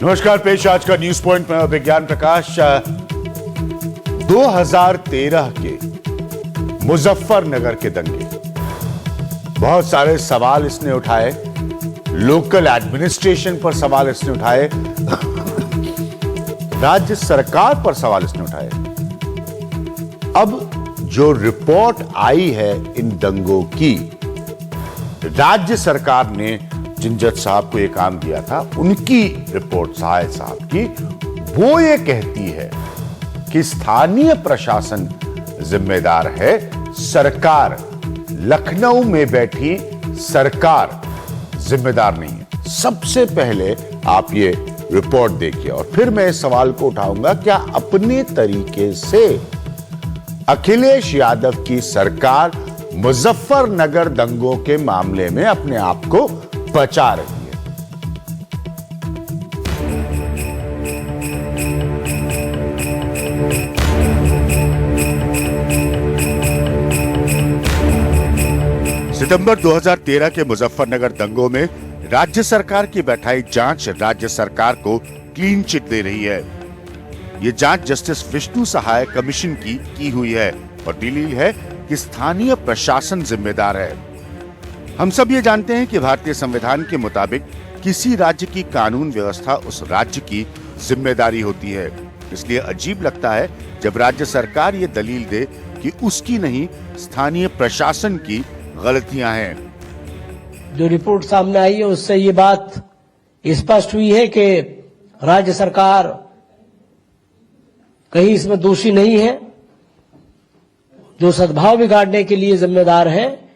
नमस्कार, पेश आज का न्यूज पॉइंट में विज्ञान प्रकाश। 2013 के मुजफ्फरनगर के दंगे, बहुत सारे सवाल इसने उठाए, लोकल एडमिनिस्ट्रेशन पर सवाल इसने उठाए, राज्य सरकार पर सवाल इसने उठाए। अब जो रिपोर्ट आई है इन दंगों की, राज्य सरकार ने जिंजत साहब को यह काम दिया था, उनकी रिपोर्ट सहाय साहब की, वो ये कहती है कि स्थानीय प्रशासन जिम्मेदार है, सरकार, लखनऊ में बैठी सरकार जिम्मेदार नहीं है। सबसे पहले आप ये रिपोर्ट देखिए और फिर मैं इस सवाल को उठाऊंगा, क्या अपने तरीके से अखिलेश यादव की सरकार मुजफ्फरनगर दंगों के मामले में अपने आप को बचा रही है? सितंबर 2013 के मुजफ्फरनगर दंगों में राज्य सरकार की बैठाई जांच राज्य सरकार को क्लीन चिट दे रही है। ये जांच जस्टिस विष्णु सहाय कमीशन की हुई है और दलील है कि स्थानीय प्रशासन जिम्मेदार है। हम सब ये जानते हैं कि भारतीय संविधान के मुताबिक किसी राज्य की कानून व्यवस्था उस राज्य की जिम्मेदारी होती है। इसलिए अजीब लगता है जब राज्य सरकार ये दलील दे कि उसकी नहीं, स्थानीय प्रशासन की गलतियां हैं। जो रिपोर्ट सामने आई है उससे ये बात स्पष्ट हुई है कि राज्य सरकार कहीं इसमें दोषी नहीं है। जो सद्भाव बिगाड़ने के लिए जिम्मेदार है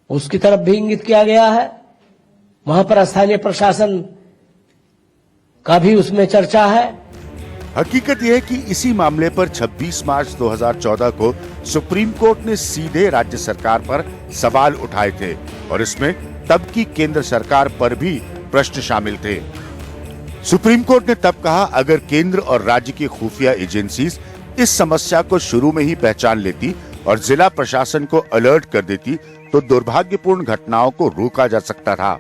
उसकी तरफ भी इंगित किया गया है। वहां पर स्थानीय प्रशासन का भी उसमें चर्चा है। हकीकत यह है कि इसी मामले पर 26 मार्च 2014 को सुप्रीम कोर्ट ने सीधे राज्य सरकार पर सवाल उठाए थे और इसमें तब की केंद्र सरकार पर भी प्रश्न शामिल थे। सुप्रीम कोर्ट ने तब कहा, अगर केंद्र और राज्य की खुफिया एजेंसीज इस समस्या को शुरू में ही पहचान लेती और जिला प्रशासन को अलर्ट कर देती तो दुर्भाग्यपूर्ण घटनाओं को रोका जा सकता था।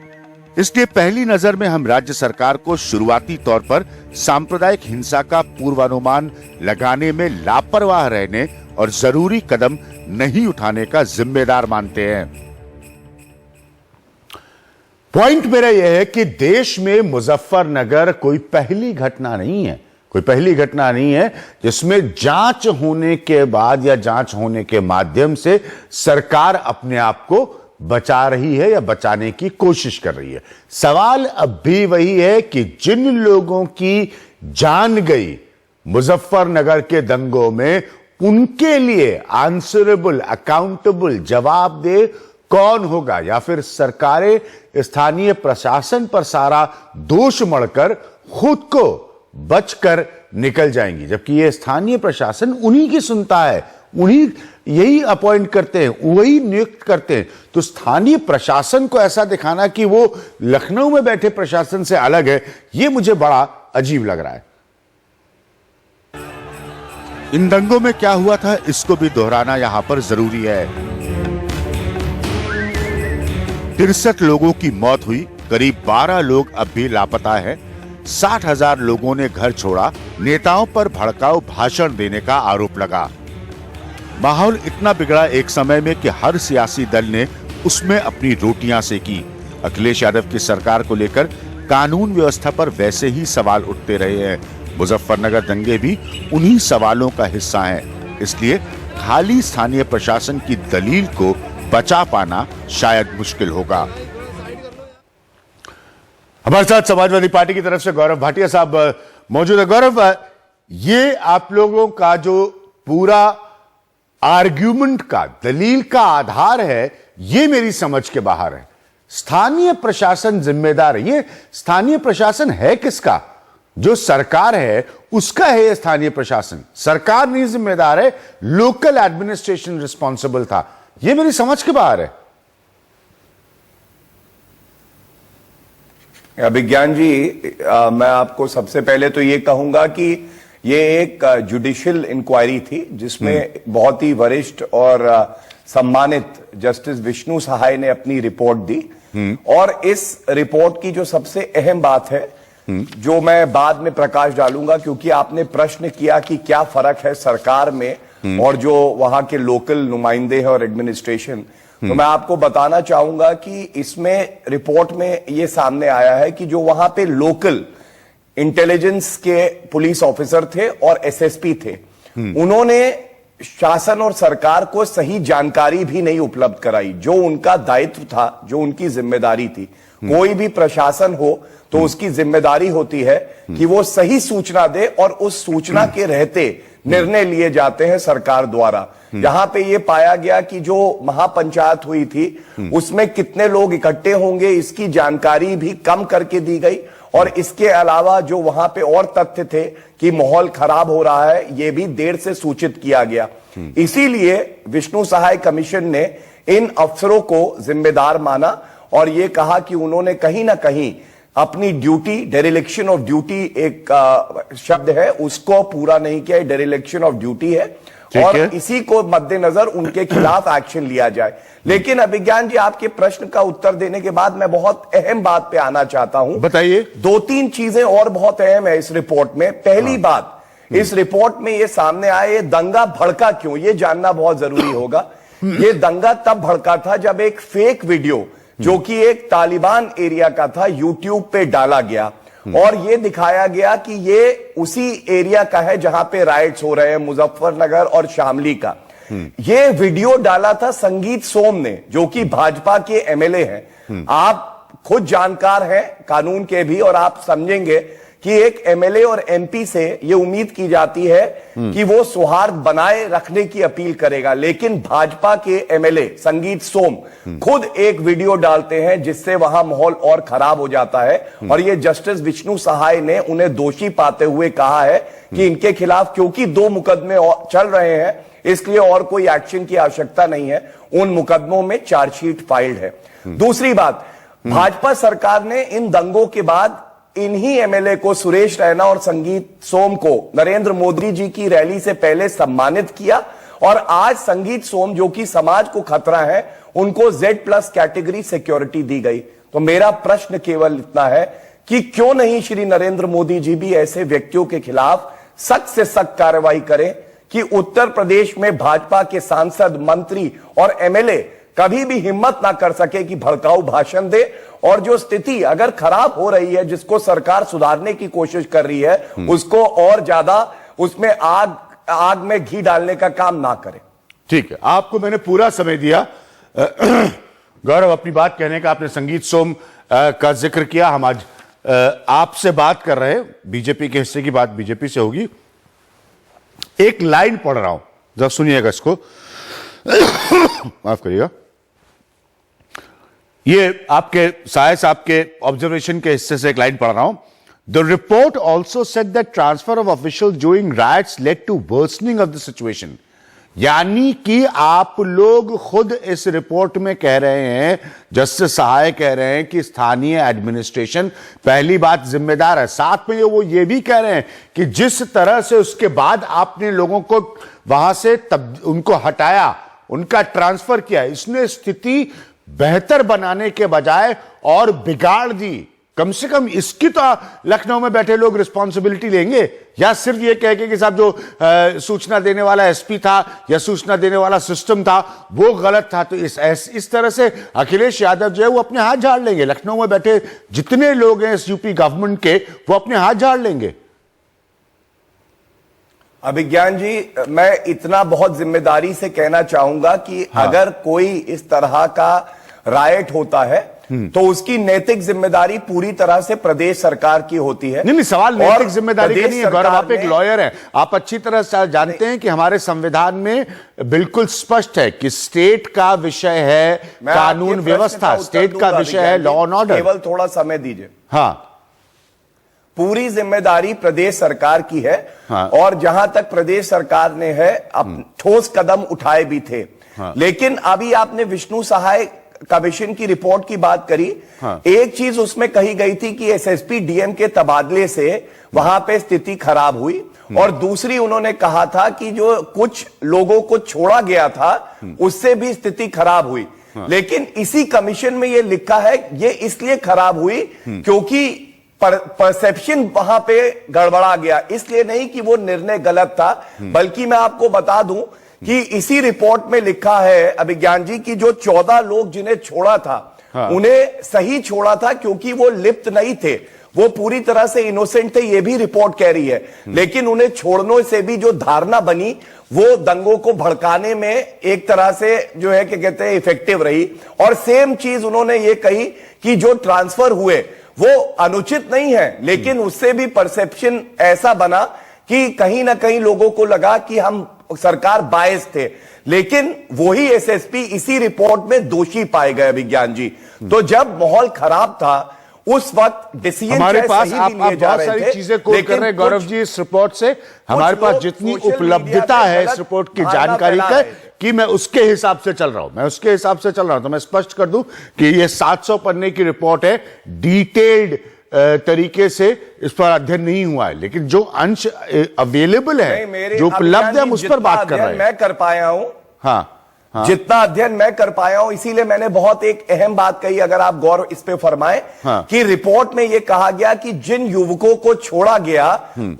इसलिए पहली नजर में हम राज्य सरकार को शुरुआती तौर पर सांप्रदायिक हिंसा का पूर्वानुमान लगाने में लापरवाह रहने और जरूरी कदम नहीं उठाने का जिम्मेदार मानते हैं। पॉइंट मेरा यह है कि देश में मुजफ्फरनगर कोई पहली घटना नहीं है, कोई पहली घटना नहीं है जिसमें जांच होने के बाद या जांच होने के माध्यम से सरकार अपने आप को बचा रही है या बचाने की कोशिश कर रही है। सवाल अब भी वही है कि जिन लोगों की जान गई मुजफ्फरनगर के दंगों में, उनके लिए आंसरेबल, अकाउंटेबल, जवाबदेह कौन होगा? या फिर सरकारें स्थानीय प्रशासन पर सारा दोष मढ़कर खुद को बचकर निकल जाएंगी, जबकि ये स्थानीय प्रशासन उन्हीं की सुनता है, उन्हीं यही अपॉइंट करते हैं, वही नियुक्त करते हैं। तो स्थानीय प्रशासन को ऐसा दिखाना कि वो लखनऊ में बैठे प्रशासन से अलग है, ये मुझे बड़ा अजीब लग रहा है। इन दंगों में क्या हुआ था इसको भी दोहराना यहां पर जरूरी है। 63 लोगों की मौत हुई, करीब 12 लोग अब भी लापता हैं। 60,000 लोगों ने घर छोड़ा, नेताओं पर भड़काऊ भाषण देने का आरोप लगा। माहौल इतना बिगड़ा एक समय में कि हर सियासी दल ने उसमें अपनी रोटियां सेकी। अखिलेश यादव की सरकार को लेकर कानून व्यवस्था पर वैसे ही सवाल उठते रहे हैं। मुजफ्फरनगर दंगे भी उन्हीं सवालों का हिस्सा हैं। इसलिए खाली स्थानीय प्रशासन की दलील को बचा पाना शायद मुश्किल होगा। हमारे साथ समाजवादी पार्टी की तरफ से गौरव भाटिया साहब मौजूद है। गौरव, ये आप लोगों का जो पूरा आर्ग्यूमेंट का, दलील का आधार है, ये मेरी समझ के बाहर है। स्थानीय प्रशासन जिम्मेदार है। ये स्थानीय प्रशासन है किसका? जो सरकार है उसका है ये स्थानीय प्रशासन। सरकार नहीं जिम्मेदार है, लोकल एडमिनिस्ट्रेशन रिस्पॉन्सिबल था। ये मेरी समझ के बाहर है। विज्ञान जी, मैं आपको सबसे पहले तो ये कहूंगा कि ये एक जुडिशियल इंक्वायरी थी जिसमें बहुत ही वरिष्ठ और सम्मानित जस्टिस विष्णु सहाय ने अपनी रिपोर्ट दी। और इस रिपोर्ट की जो सबसे अहम बात है जो मैं बाद में प्रकाश डालूंगा, क्योंकि आपने प्रश्न किया कि क्या फर्क है सरकार में और जो वहां के लोकल नुमाइंदे हैं और एडमिनिस्ट्रेशन। तो मैं आपको बताना चाहूंगा कि इसमें रिपोर्ट में यह सामने आया है कि जो वहां पे लोकल इंटेलिजेंस के पुलिस ऑफिसर थे और एसएसपी थे, उन्होंने शासन और सरकार को सही जानकारी भी नहीं उपलब्ध कराई। जो उनका दायित्व था, जो उनकी जिम्मेदारी थी, कोई भी प्रशासन हो तो उसकी जिम्मेदारी होती है कि वो सही सूचना दे और उस सूचना के रहते निर्णय लिए जाते हैं सरकार द्वारा। यहां पे ये पाया गया कि जो महापंचायत हुई थी उसमें कितने लोग इकट्ठे होंगे इसकी जानकारी भी कम करके दी गई, और इसके अलावा जो वहां पे और तथ्य थे कि माहौल खराब हो रहा है, यह भी देर से सूचित किया गया। इसीलिए विष्णु सहाय कमीशन ने इन अफसरों को जिम्मेदार माना और यह कहा कि उन्होंने कहीं ना कहीं अपनी ड्यूटी, डेरिलेक्शन ऑफ ड्यूटी एक शब्द है, उसको पूरा नहीं किया। डेरिलेक्शन ऑफ ड्यूटी है और इसी को मद्देनजर उनके खिलाफ एक्शन लिया जाए। लेकिन अभिज्ञान जी, आपके प्रश्न का उत्तर देने के बाद मैं बहुत अहम बात पे आना चाहता हूं। बताइए। 2-3 चीजें और बहुत अहम है इस रिपोर्ट में। पहली बात, इस रिपोर्ट में यह सामने आया, ये दंगा भड़का क्यों, यह जानना बहुत जरूरी होगा। यह दंगा तब भड़का था जब एक फेक वीडियो जो कि एक तालिबान एरिया का था यूट्यूब पे डाला गया और यह दिखाया गया कि ये उसी एरिया का है जहां पे राइट्स हो रहे हैं, मुजफ्फरनगर और शामली का। ये वीडियो डाला था संगीत सोम ने, जो कि भाजपा के एमएलए हैं। आप खुद जानकार हैं कानून के भी, और आप समझेंगे कि एक एमएलए और एमपी से यह उम्मीद की जाती है कि वो सौहार्द बनाए रखने की अपील करेगा। लेकिन भाजपा के एमएलए संगीत सोम खुद एक वीडियो डालते हैं जिससे वहां माहौल और खराब हो जाता है, और ये जस्टिस विष्णु सहाय ने उन्हें दोषी पाते हुए कहा है कि इनके खिलाफ क्योंकि 2 मुकदमे चल रहे हैं इसलिए और कोई एक्शन की आवश्यकता नहीं है, उन मुकदमों में चार्जशीट फाइल्ड है। दूसरी बात, भाजपा सरकार ने इन दंगों के बाद इन्हीं एमएलए को, सुरेश रैना और संगीत सोम को, नरेंद्र मोदी जी की रैली से पहले सम्मानित किया, और आज संगीत सोम जो कि समाज को खतरा है, उनको Z+ कैटेगरी सिक्योरिटी दी गई। तो मेरा प्रश्न केवल इतना है कि क्यों नहीं श्री नरेंद्र मोदी जी भी ऐसे व्यक्तियों के खिलाफ सख्त से सख्त कार्रवाई करें कि उत्तर प्रदेश में भाजपा के सांसद, मंत्री और एमएलए कभी भी हिम्मत ना कर सके कि भड़काऊ भाषण दे, और जो स्थिति अगर खराब हो रही है जिसको सरकार सुधारने की कोशिश कर रही है, उसको और ज्यादा उसमें आग में घी डालने का काम ना करे। ठीक है, आपको मैंने पूरा समय दिया। गौरव, अपनी बात कहने का आपने संगीत सोम का जिक्र किया। हम आज आपसे बात कर रहे हैं, बीजेपी के हिस्से की बात बीजेपी से होगी। एक लाइन पढ़ रहा हूं, जरा सुनिएगा इसको। माफ करिएगा, ये आपके साय साहब के ऑब्जर्वेशन के हिस्से से एक लाइन पढ़ रहा हूं। The report also said that transfer of official during riots led to worsening of the situation. यानी कि आप लोग खुद इस रिपोर्ट में कह रहे हैं, जस्टिस सहाय कह रहे हैं कि स्थानीय एडमिनिस्ट्रेशन पहली बात जिम्मेदार है, साथ में वो ये भी कह रहे हैं कि जिस तरह से उसके बाद आपने लोगों को वहां से उनको हटाया, उनका ट्रांसफर किया, इसने स्थिति बेहतर बनाने के बजाय और बिगाड़ दी। कम से कम इसकी तो लखनऊ में बैठे लोग रिस्पॉन्सिबिलिटी लेंगे, या सिर्फ ये कह के कि साहब जो सूचना देने वाला एसपी था या सूचना देने वाला सिस्टम था वो गलत था। तो इस तरह से अखिलेश यादव जो है वो अपने हाथ झाड़ लेंगे। लखनऊ में बैठे जितने लोग हैं इस यूपी गवर्नमेंट के, वो अपने हाथ झाड़ लेंगे। अभिज्ञान जी, मैं इतना बहुत जिम्मेदारी से कहना चाहूंगा कि अगर कोई इस तरह का राइट होता है तो उसकी नैतिक जिम्मेदारी पूरी तरह से प्रदेश सरकार की होती है। नहीं, सवाल नैतिक जिम्मेदारी का नहीं है गौरव, आप एक लॉयर हैं, आप अच्छी तरह से जानते हैं कि हमारे संविधान में बिल्कुल स्पष्ट है कि स्टेट का विषय है कानून व्यवस्था, स्टेट का विषय है लॉ एंड ऑर्डर। केवल थोड़ा समय दीजिए। हाँ, पूरी जिम्मेदारी प्रदेश सरकार की है। हाँ। और जहां तक प्रदेश सरकार ने है ठोस कदम उठाए भी थे। हाँ। लेकिन अभी आपने विष्णु सहाय कमीशन की रिपोर्ट की बात करी। हाँ। एक चीज उसमें कही गई थी कि एसएसपी डीएम के तबादले से वहां पे स्थिति खराब हुई, और दूसरी उन्होंने कहा था कि जो कुछ लोगों को छोड़ा गया था उससे भी स्थिति खराब हुई। लेकिन इसी कमीशन में यह लिखा है ये इसलिए खराब हुई क्योंकि परसेप्शन वहां पे गड़बड़ा गया। इसलिए नहीं कि वो निर्णय गलत था, बल्कि मैं आपको बता दूं कि इसी रिपोर्ट में लिखा है अभिज्ञान जी की जो 14 लोग जिन्हें छोड़ा था, उन्हें सही छोड़ा था क्योंकि वो लिप्त नहीं थे, वो पूरी तरह से इनोसेंट थे, ये भी रिपोर्ट कह रही है। लेकिन उन्हें छोड़ने से भी जो धारणा बनी वो दंगों को भड़काने में एक तरह से जो है कि कहते हैं इफेक्टिव रही। और सेम चीज उन्होंने ये कही कि जो ट्रांसफर हुए वो अनुचित नहीं है, लेकिन उससे भी परसेप्शन ऐसा बना कि कहीं ना कहीं लोगों को लगा कि हम सरकार बायस थे, लेकिन वही एसएसपी इसी रिपोर्ट में दोषी पाए गए अभिज्ञान जी। तो जब माहौल खराब था उस वक्त डिसीजन हमारे पास आप बहुत सारी चीजें कोट कर रहे हैं गौरव जी इस रिपोर्ट से। हमारे पास जितनी उपलब्धता है इस रिपोर्ट की जानकारी का कि मैं उसके हिसाब से चल रहा हूं, तो मैं स्पष्ट कर दूं कि ये 700 पन्ने की रिपोर्ट है, डिटेल्ड तरीके से इस पर अध्ययन नहीं हुआ है, लेकिन जो अंश अवेलेबल है, जो उपलब्ध है, हम उस पर बात कर रहे हैं। मैं कर पाया हूं, हाँ, जितना अध्ययन मैं कर पाया हूं, इसीलिए मैंने बहुत एक अहम बात कही, अगर आप गौर इस पे फरमाएं, कि रिपोर्ट में यह कहा गया कि जिन युवकों को छोड़ा गया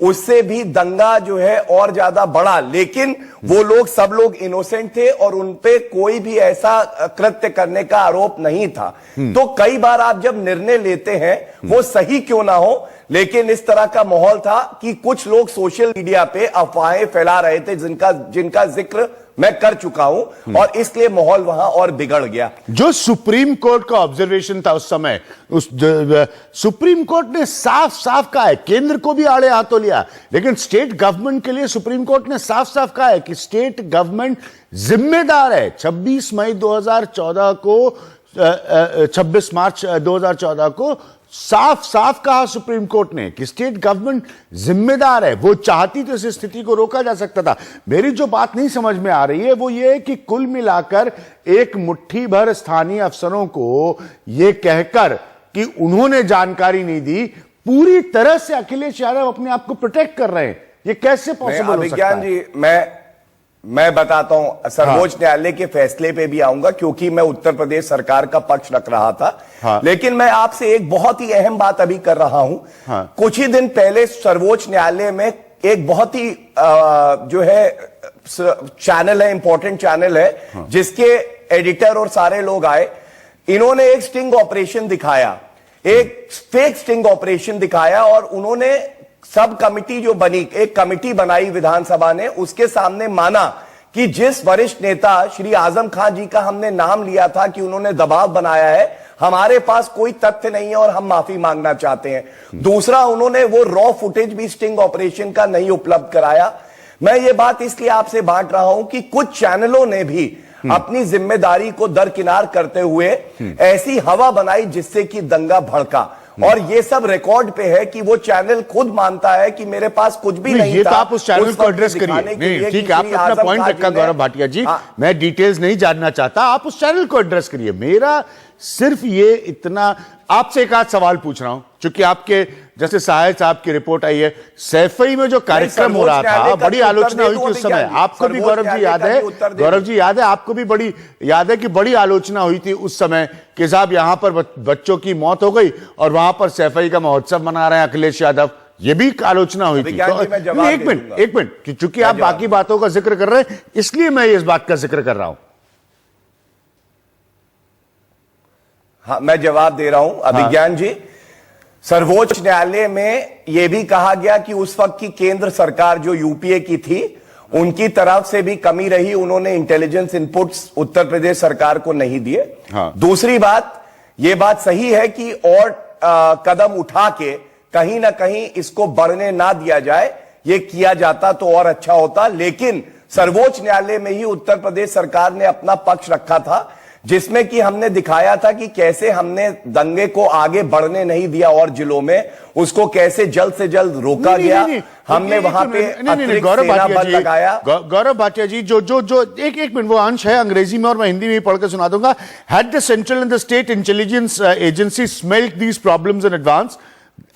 उससे भी दंगा जो है और ज्यादा बढ़ा, लेकिन वो लोग सब लोग इनोसेंट थे और उनपे कोई भी ऐसा कृत्य करने का आरोप नहीं था। तो कई बार आप जब निर्णय लेते हैं वो सही क्यों ना हो, लेकिन इस तरह का माहौल था कि कुछ लोग सोशल मीडिया पे अफवाहें फैला रहे थे जिनका जिक्र मैं कर चुका हूं, और इसलिए माहौल वहां और बिगड़ गया। जो सुप्रीम कोर्ट का ऑब्जर्वेशन था उस समय, सुप्रीम कोर्ट ने साफ साफ कहा है, केंद्र को भी आड़े हाथों लिया, लेकिन स्टेट गवर्नमेंट के लिए सुप्रीम कोर्ट ने साफ साफ कहा है कि स्टेट गवर्नमेंट जिम्मेदार है। 26 मार्च 2014 को साफ साफ कहा सुप्रीम कोर्ट ने कि स्टेट गवर्नमेंट जिम्मेदार है। वो चाहती तो इस स्थिति को रोका जा सकता था। मेरी जो बात नहीं समझ में आ रही है वो ये है कि कुल मिलाकर एक मुट्ठी भर स्थानीय अफसरों को ये कहकर कि उन्होंने जानकारी नहीं दी, पूरी तरह से अखिलेश यादव अपने आप को प्रोटेक्ट कर रहे हैं। ये कैसे पॉसिबल हो सकता है? जी, मैं बताता हूं, सर्वोच्च न्यायालय के फैसले पे भी आऊंगा क्योंकि मैं उत्तर प्रदेश सरकार का पक्ष रख रहा था। लेकिन मैं आपसे एक बहुत ही अहम बात अभी कर रहा हूं। कुछ ही दिन पहले सर्वोच्च न्यायालय में एक बहुत ही जो है चैनल है, इंपॉर्टेंट चैनल है, जिसके एडिटर और सारे लोग आए। इन्होंने एक स्टिंग ऑपरेशन दिखाया, एक फेक स्टिंग ऑपरेशन दिखाया, और उन्होंने सब कमिटी जो बनी, एक कमिटी बनाई विधानसभा ने, उसके सामने माना कि जिस वरिष्ठ नेता श्री आजम खान जी का हमने नाम लिया था कि उन्होंने दबाव बनाया है, हमारे पास कोई तथ्य नहीं है और हम माफी मांगना चाहते हैं। दूसरा, उन्होंने वो रॉ फुटेज भी स्टिंग ऑपरेशन का नहीं उपलब्ध कराया। मैं ये बात इसलिए आपसे बांट रहा हूं कि कुछ चैनलों ने भी अपनी जिम्मेदारी को दरकिनार करते हुए ऐसी हवा बनाई जिससे कि दंगा भड़का, और ये सब रिकॉर्ड पे है कि वो चैनल खुद मानता है कि मेरे पास कुछ भी नहीं ये था। तो आप उस चैनल को एड्रेस करिए। नहीं, ठीक है, आपने अपना पॉइंट रखा गौरव भाटिया जी, मैं डिटेल्स नहीं जानना चाहता, आप उस चैनल को एड्रेस करिए। मेरा सिर्फ ये इतना आपसे एक आध सवाल पूछ रहा हूं, क्योंकि आपके जैसे साहिल साहब की रिपोर्ट आई है, सैफई में जो कार्यक्रम हो रहा था, बड़ी आलोचना हुई थी उस समय, आपको भी गौरव जी याद है, आपको भी बड़ी याद है कि बड़ी आलोचना हुई थी उस समय कि साहब यहां पर बच्चों की मौत हो गई और वहां पर सैफई का महोत्सव मना रहे हैं अखिलेश यादव, ये भी आलोचना हुई थी। तो एक मिनट, चूंकि आप बाकी बातों का जिक्र कर रहे हैं इसलिए मैं इस बात का जिक्र कर रहा हूं। हाँ, मैं जवाब दे रहा हूं अभिज्ञान जी। सर्वोच्च न्यायालय में यह भी कहा गया कि उस वक्त की केंद्र सरकार जो यूपीए की थी, उनकी तरफ से भी कमी रही, उन्होंने इंटेलिजेंस इनपुट्स उत्तर प्रदेश सरकार को नहीं दिए। दूसरी बात, यह बात सही है कि और कदम उठा के कहीं ना कहीं इसको बढ़ने ना दिया जाए, यह किया जाता तो और अच्छा होता, लेकिन सर्वोच्च न्यायालय में ही उत्तर प्रदेश सरकार ने अपना पक्ष रखा था, जिसमें कि हमने दिखाया था कि कैसे हमने दंगे को आगे बढ़ने नहीं दिया और जिलों में उसको कैसे जल्द से जल्द रोका गया। हमने वहां पे अतिरिक्त सेना बल लगाया। गौरव भाटिया जी, जो एक मिनट, वो अंश है अंग्रेजी में और मैं हिंदी में पढ़ के सुना दूंगा। Had the central and the state intelligence agency smelt these problems in advance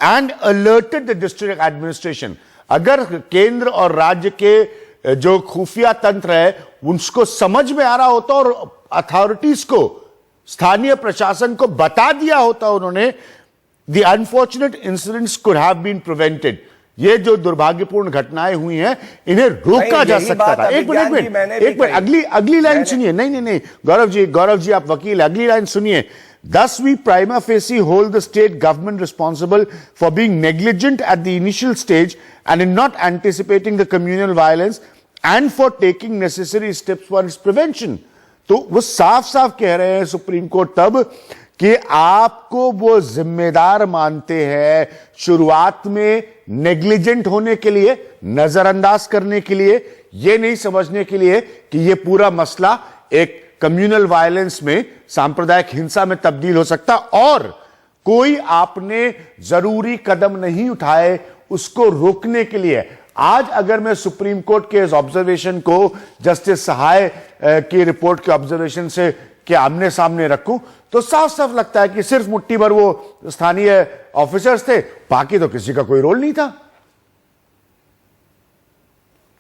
and alerted the district administration. अगर केंद्र और राज्य के जो खुफिया तंत्र है उसको समझ में आ रहा होता और अथॉरिटीज को, स्थानीय प्रशासन को बता दिया होता उन्होंने, the unfortunate incidents could have been prevented. ये जो दुर्भाग्यपूर्ण घटनाएं हुई हैं इन्हें रोका जा सकता था। एक मिनट अगली लाइन सुनिए। नहीं गौरव जी आप वकील, अगली लाइन सुनिए। Thus we prima facie hold the state government responsible for being negligent at the initial stage and in not anticipating the communal violence and for taking necessary steps for its prevention। तो वो साफ साफ कह रहे हैं supreme court तब कि आपको वो जिम्मेदार मानते हैं शुरुआत में नेग्लिजेंट होने के लिए, नजरअंदाज करने के लिए, ये नहीं समझने के लिए कि ये पूरा मसला एक कम्युनल वायलेंस में, सांप्रदायिक हिंसा में तब्दील हो सकता, और कोई आपने जरूरी कदम नहीं उठाए उसको रोकने के लिए। आज अगर मैं सुप्रीम कोर्ट के इस ऑब्जर्वेशन को जस्टिस सहाय की रिपोर्ट के ऑब्जर्वेशन से के आमने सामने रखूं तो साफ साफ लगता है कि सिर्फ मुट्ठी भर वो स्थानीय ऑफिसर्स थे, बाकी तो किसी का कोई रोल नहीं था।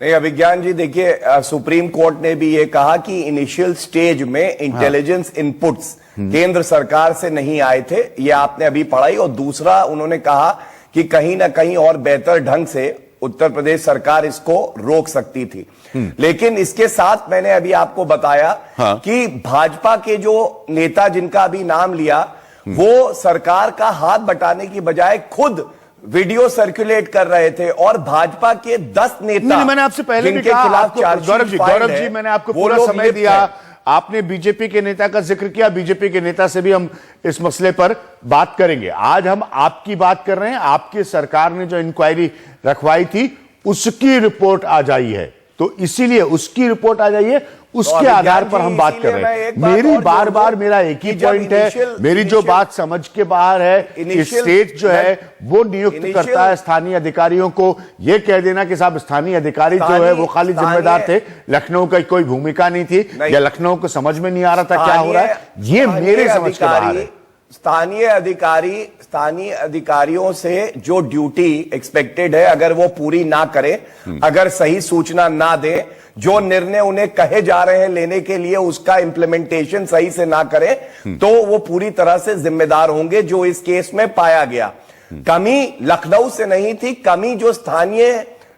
नहीं अभिज्ञान जी, देखिए सुप्रीम कोर्ट ने भी ये कहा कि इनिशियल स्टेज में इंटेलिजेंस इनपुट्स केंद्र सरकार से नहीं आए थे, ये आपने अभी पढ़ाई। और दूसरा उन्होंने कहा कि कहीं ना कहीं और बेहतर ढंग से उत्तर प्रदेश सरकार इसको रोक सकती थी। लेकिन इसके साथ मैंने अभी आपको बताया कि भाजपा के जो नेता जिनका अभी नाम लिया, वो सरकार का हाथ बटाने की बजाय खुद वीडियो सर्कुलेट कर रहे थे और भाजपा के 10 नेता, मैंने आपसे पहले भी कहा, गौरव जी मैंने आपको पूरा समय दिया, आपने बीजेपी के नेता का जिक्र किया, बीजेपी के नेता से भी हम इस मसले पर बात करेंगे। आज हम आपकी बात कर रहे हैं, आपकी सरकार ने जो इंक्वायरी रखवाई थी उसकी रिपोर्ट आ जाई है, तो इसीलिए उसकी रिपोर्ट आ जाइए, उसके आधार पर हम बात कर रहे हैं। मेरी बार मेरा एक ही पॉइंट है, मेरी जो बात समझ के बाहर है कि स्टेट जो है वो नियुक्त करता है स्थानीय अधिकारियों को। ये कह देना कि साहब स्थानीय अधिकारी जो है वो खाली जिम्मेदार थे, लखनऊ का कोई भूमिका नहीं थी, या लखनऊ को समझ में नहीं आ रहा था क्या हो रहा है, ये मेरे समझ के बाहर है। स्थानीय अधिकारियों से जो ड्यूटी एक्सपेक्टेड है अगर वो पूरी ना करे, अगर सही सूचना ना दे, जो निर्णय उन्हें कहे जा रहे हैं लेने के लिए उसका इंप्लीमेंटेशन सही से ना करे, तो वो पूरी तरह से जिम्मेदार होंगे, जो इस केस में पाया गया। कमी लखनऊ से नहीं थी, कमी जो स्थानीय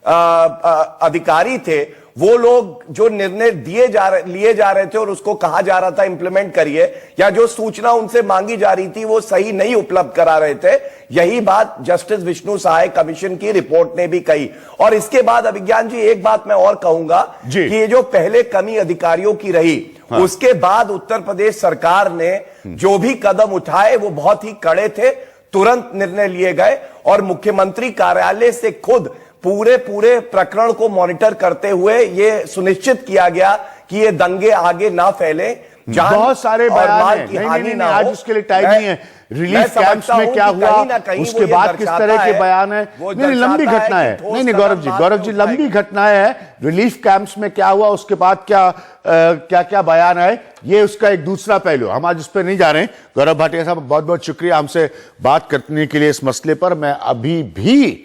अधिकारी थे, वो लोग जो निर्णय लिए जा रहे थे और उसको कहा जा रहा था इंप्लीमेंट करिए, या जो सूचना उनसे मांगी जा रही थी वो सही नहीं उपलब्ध करा रहे थे, यही बात जस्टिस विष्णु सहाय कमीशन की रिपोर्ट ने भी कही। और इसके बाद अभिज्ञान जी एक बात मैं और कहूंगा कि ये जो पहले कमी अधिकारियों की रही, उसके बाद उत्तर प्रदेश सरकार ने जो भी कदम उठाए वो बहुत ही कड़े थे, तुरंत निर्णय लिए गए और मुख्यमंत्री कार्यालय से खुद पूरे प्रकरण को मॉनिटर करते हुए ये सुनिश्चित किया गया कि ये दंगे आगे ना फैले, बहुत सारे बयान हैं। नहीं, आज उसके लिए टाइम नहीं है। रिलीफ कैंप्स में क्या हुआ, उसके बाद किस तरह के बयान है, नहीं लंबी घटना है। नहीं गौरव जी लंबी घटनाएं है। रिलीफ कैंप्स में क्या हुआ, उसके बाद क्या बयान है, ये उसका एक दूसरा पहलू, हम आज उस पर नहीं जा रहे हैं। गौरव भाटिया साहब बहुत बहुत शुक्रिया हमसे बात करने के लिए इस मसले पर। मैं अभी भी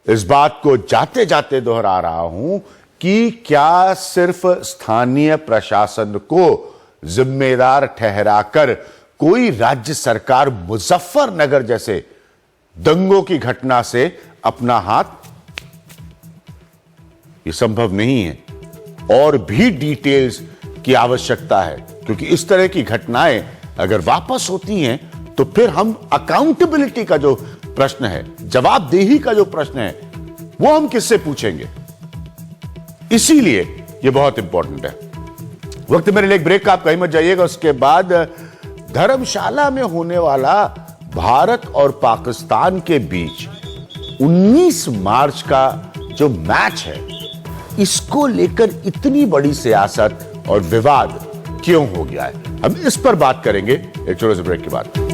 इस बात को जाते जाते दोहरा रहा हूं कि क्या सिर्फ स्थानीय प्रशासन को जिम्मेदार ठहराकर कोई राज्य सरकार मुजफ्फरनगर जैसे दंगों की घटना से अपना हाथ, ये संभव नहीं है। और भी डिटेल्स की आवश्यकता है, क्योंकि इस तरह की घटनाएं अगर वापस होती हैं तो फिर हम अकाउंटेबिलिटी का जो प्रश्न है, जवाबदेही का जो प्रश्न है, वो हम किससे पूछेंगे। इसीलिए ये बहुत इंपॉर्टेंट है। वक्त मेरे लिए एक ब्रेक का, आप कहीं मत जाइएगा। उसके बाद धर्मशाला में होने वाला भारत और पाकिस्तान के बीच 19 मार्च का जो मैच है, इसको लेकर इतनी बड़ी सियासत और विवाद क्यों हो गया है, हम इस पर बात करेंगे एक छोटे से ब्रेक के बाद।